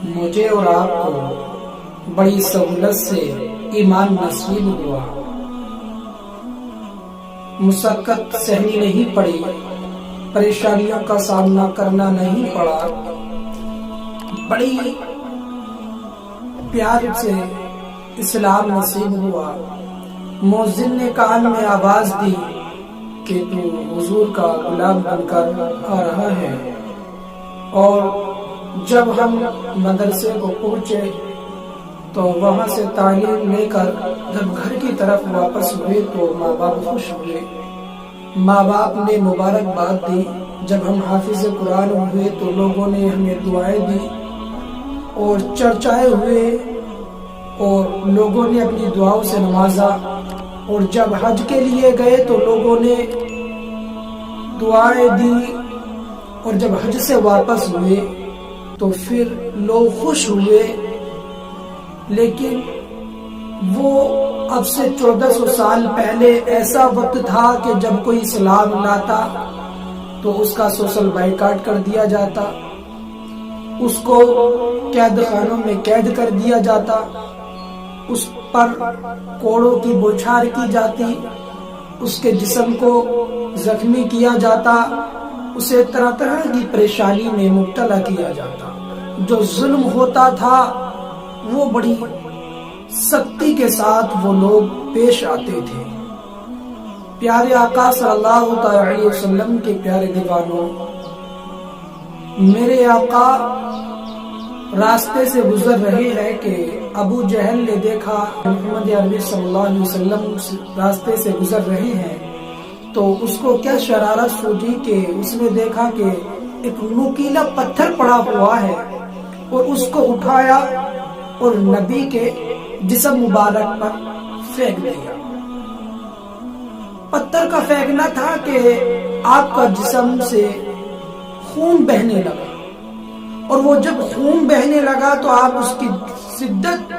مجھے اور آپ کو بڑی سہولت سے ایمان نصیب ہوا، مشقت سہنی نہیں پڑی، پریشانیوں کا سامنا کرنا نہیں پڑا، بڑی پیار سے اسلام نصیب ہوا۔ مؤذن نے کان میں آواز دی کہ تو حضور کا غلام بن کر آ رہا ہے، اور جب ہم مدرسے کو پہنچے تو وہاں سے تعلیم لے کر جب گھر کی طرف واپس ہوئے تو ماں باپ خوش ہوئے، ماں باپ نے مبارکباد دی۔ جب ہم حافظ قرآن ہوئے تو لوگوں نے ہمیں دعائیں دی اور چرچائے ہوئے، اور لوگوں نے اپنی دعاؤں سے نوازا، اور جب حج کے لیے گئے تو لوگوں نے دعائیں دی، اور جب حج سے واپس ہوئے تو پھر لوگ خوش ہوئے۔ لیکن وہ اب سے 1400 سال پہلے ایسا وقت تھا کہ جب کوئی اسلام لاتا تو اس کا سوشل بائیکاٹ کر دیا جاتا، اس کو قید خانوں میں قید کر دیا جاتا، اس پر کوڑوں کی بوچھار کی جاتی، اس کے جسم کو زخمی کیا جاتا، اسے طرح طرح کی پریشانی میں مبتلا کیا جاتا۔ جو ظلم ہوتا تھا وہ بڑی سختی کے ساتھ وہ لوگ پیش آتے تھے۔ پیارے آقا صلی اللہ علیہ وسلم کے پیارے دیوانوں، میرے آقا راستے سے گزر رہے ہیں کہ ابو جہل نے دیکھا محمد عربی صلی اللہ علیہ وسلم راستے سے گزر رہے ہیں، تو اس کو کیا شرارت سوچی کہ اس نے دیکھا کہ ایک نوکیلا پتھر پڑا ہوا ہے، اور اس کو اٹھایا اور نبی کے جسم مبارک پر پھینک دیا۔ پتھر کا پھینکنا تھا کہ آپ کا جسم سے خون بہنے لگا، اور وہ جب خون بہنے لگا تو آپ اس کی شدت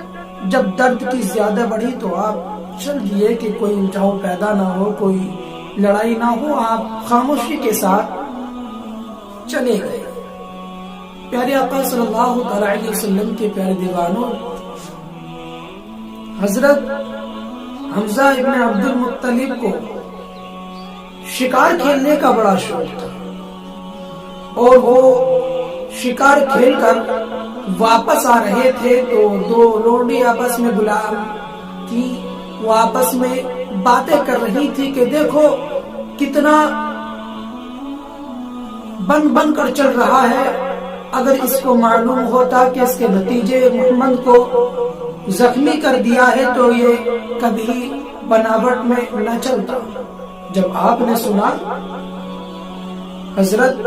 جب درد کی زیادہ بڑھی تو آپ چل دیے کہ کوئی الجھاؤ پیدا نہ ہو، کوئی لڑائی نہ ہو، آپ خاموشی کے ساتھ چلے گئے۔ پیارے آقا صلی اللہ علیہ وسلم کے پیارے دیوانوں، حضرت حمزہ ابن عبد المطلب کو شکار کھیلنے کا بڑا شوق تھا، اور وہ شکار کھیل کر واپس آ رہے تھے تو دو لونڈی آپس میں غلام تھی، وہ آپس میں باتیں کر رہی تھی کہ دیکھو کتنا بن کر چل رہا ہے، اگر اس کو معلوم ہوتا کہ اس کے بھتیجے محمد کو زخمی کر دیا ہے تو یہ کبھی بناوٹ میں نہ چلتا۔ جب آپ نے سنا، حضرت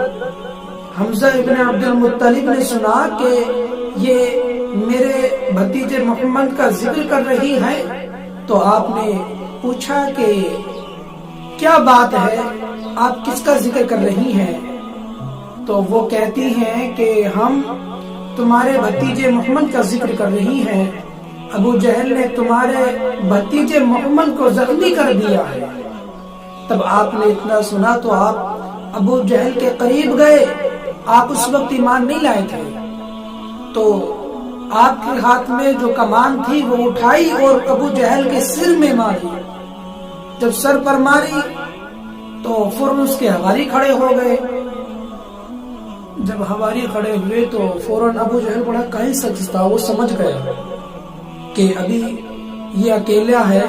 حمزہ ابن عبد المطلب نے سنا کہ یہ میرے بھتیجے محمد کا ذکر کر رہی ہے، تو آپ نے پوچھا کہ کیا بات ہے، آپ کس کا ذکر کر رہی ہیں؟ تو وہ کہتی ہیں کہ ہم تمہارے بھتیجے محمد کا ذکر کر رہی ہیں، ابو جہل نے تمہارے بھتیجے محمد کو زخمی کر دیا ہے۔ تب آپ نے اتنا سنا تو آپ ابو جہل کے قریب گئے، آپ اس وقت ایمان نہیں لائے تھے، تو آپ کے ہاتھ میں جو کمان تھی وہ اٹھائی اور ابو جہل کے سر میں ماری۔ جب سر پر ماری تو فوراً اس کے حواری کھڑے ہو گئے۔ جب حواری کھڑے ہوئے تو فوراً ابو جہل بڑا کہیں شخص تھا، وہ سمجھ گیا کہ ابھی یہ اکیلا ہے،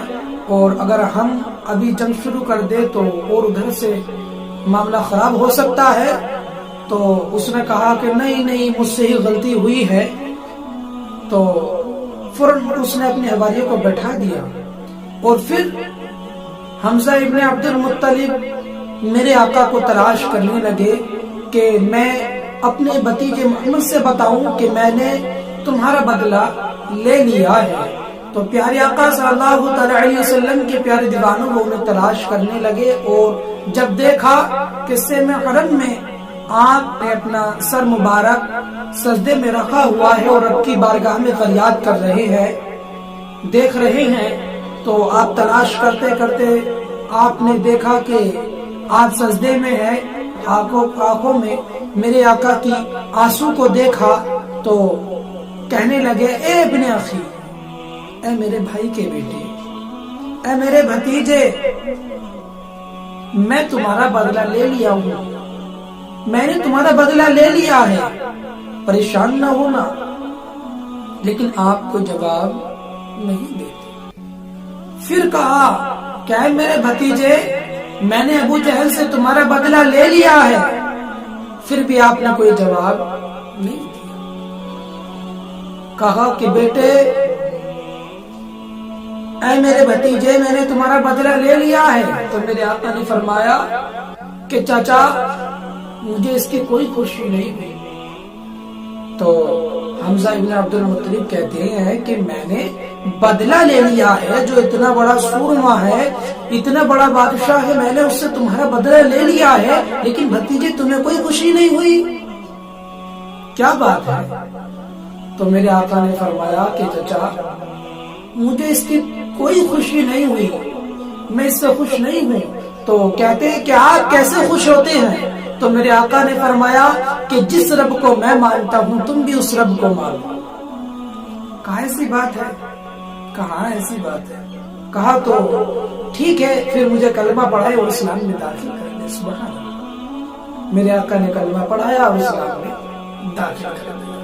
اور اگر ہم ابھی جنگ شروع کر دے تو اور ادھر سے معاملہ خراب ہو سکتا ہے۔ تو اس نے کہا کہ نہیں مجھ سے ہی غلطی ہوئی ہے، تو فوراً اس نے اپنے حواریوں کو بیٹھا دیا، اور پھر حمزہ ابن عبد المطلب میرے آقا کو تلاش کرنے لگے کہ میں اپنے بھتیجے محمد سے بتاؤں کہ میں نے تمہارا بدلہ لے لیا ہے۔ تو پیارے آقا صلی اللہ علیہ وسلم کے پیارے دیوانوں وہ انہیں تلاش کرنے لگے، اور جب دیکھا کہ خیمہ حرم میں آپ نے اپنا سر مبارک سجدے میں رکھا ہوا ہے اور رب کی بارگاہ میں فریاد کر رہے ہیں، دیکھ رہے ہیں، تو آپ تلاش کرتے کرتے آپ نے دیکھا کہ آپ سجدے میں ہیں، آنکھوں میں میرے آقا کی آنسو کو دیکھا، تو کہنے لگے اے ابن اخی، اے میرے بھائی کے بیٹے، اے میرے بھتیجے، میں تمہارا بدلہ لے لیا ہوں، میں نے تمہارا بدلہ لے لیا ہے، پریشان نہ ہونا، لیکن آپ کو جواب نہیں دیتے۔ پھر کہا کہ اے میرے بھتیجے، میں نے ابو جہل سے تمہارا بدلہ لے لیا ہے، پھر بھی آپ نے کوئی جواب نہیں دیا۔ کہا کہ بیٹے، اے میرے بھتیجے، میں نے تمہارا بدلہ لے لیا ہے، تو میرے آقا نے فرمایا کہ چاچا، مجھے اس کی کوئی خوشی نہیں ہوئی۔ تو حمزہ ابن عبد المطلب کہتے ہیں کہ میں نے بدلہ لے لیا ہے، جو اتنا بڑا سورما ہے، اتنا بڑا بادشاہ ہے، میں نے اس سے تمہارا بدلہ لے لیا ہے، لیکن بھتیجے تمہیں کوئی خوشی نہیں ہوئی، کیا بات ہے؟ تو میرے آقا نے فرمایا کہ چچا، مجھے اس کی کوئی خوشی نہیں ہوئی، میں اس سے خوش نہیں ہوں۔ تو کہتے ہیں کہ آپ کیسے خوش ہوتے ہیں؟ تو میرے آقا نے فرمایا کہ جس رب کو میں مانتا ہوں تم بھی اس رب کو مانو۔ کہا ایسی بات ہے؟ کہا ایسی بات ہے؟ کہا تو ٹھیک ہے، پھر مجھے کلمہ پڑھائے اور اسلام میں داخل کر دے۔ سبحان اللہ، میرے آقا نے کلمہ پڑھایا اور اسلام میں داخل کر دیا۔